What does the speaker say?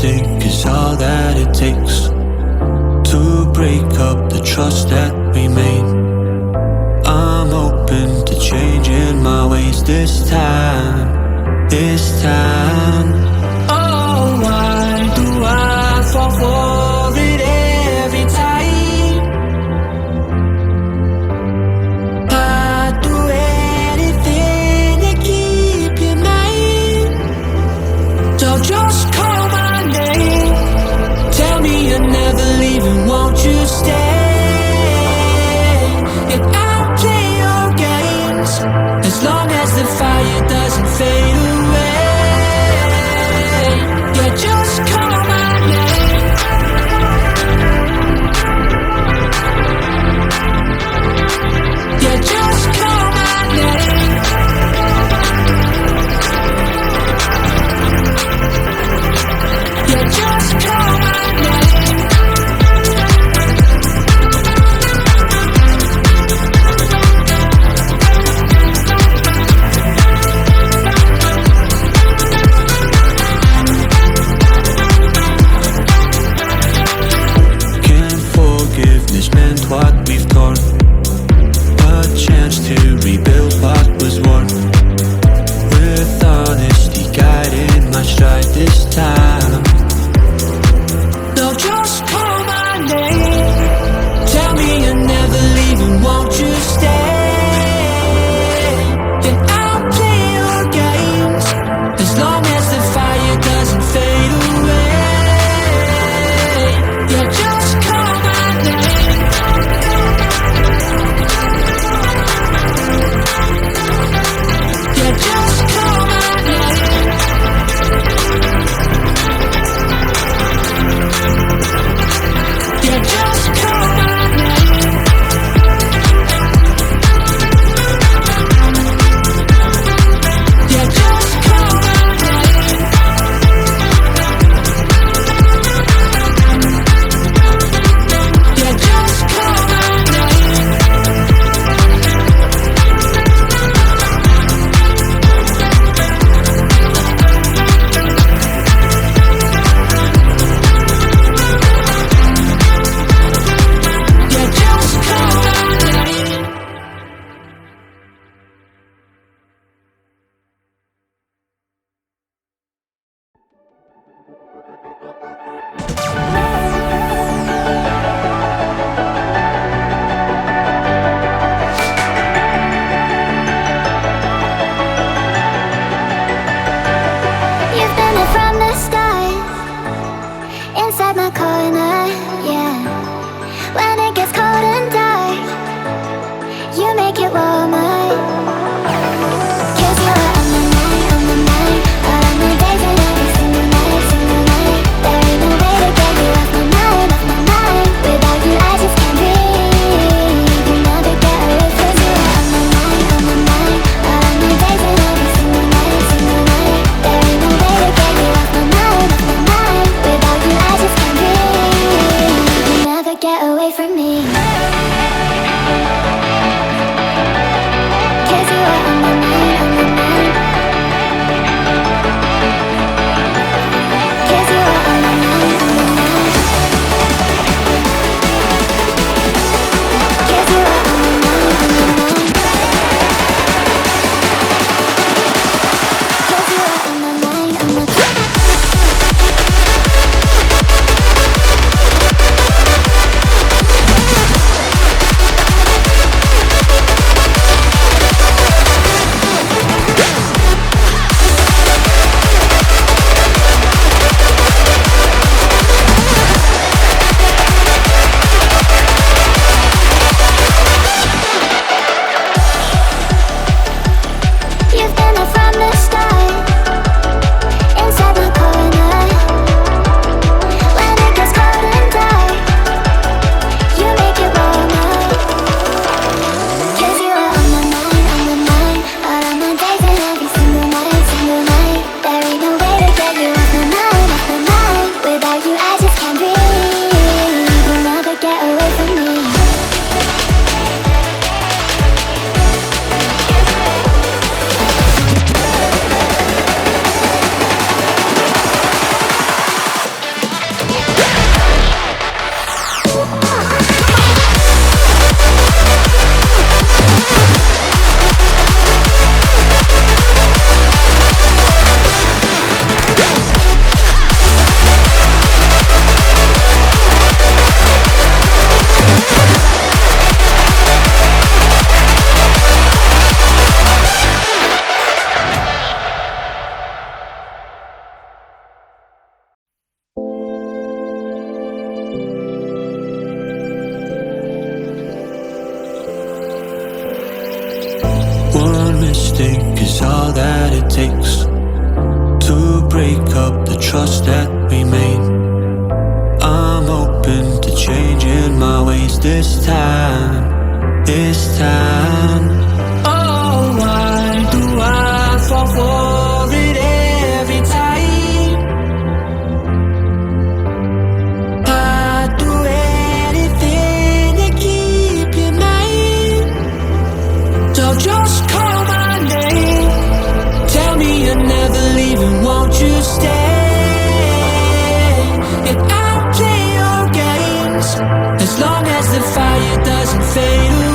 think is all that it takes to break up the trust that we made. I'm open to changing my ways this time, this time. Oh, why do I fall for it every time? I'd do anything to keep you mine. So just call my name, tell me you're never leaving, won't you stay? And I'll play your games as long as the fire doesn't fade away. mistake is all that it takes to break up the trust that we made. I'm open to changing my ways this time, this time. Oh, why do I fall for it every time? I'd do anything to keep you mine. So just call my name, tell me you're never leaving, won't you stay? And I'll play your games as long as the fire doesn't fade away.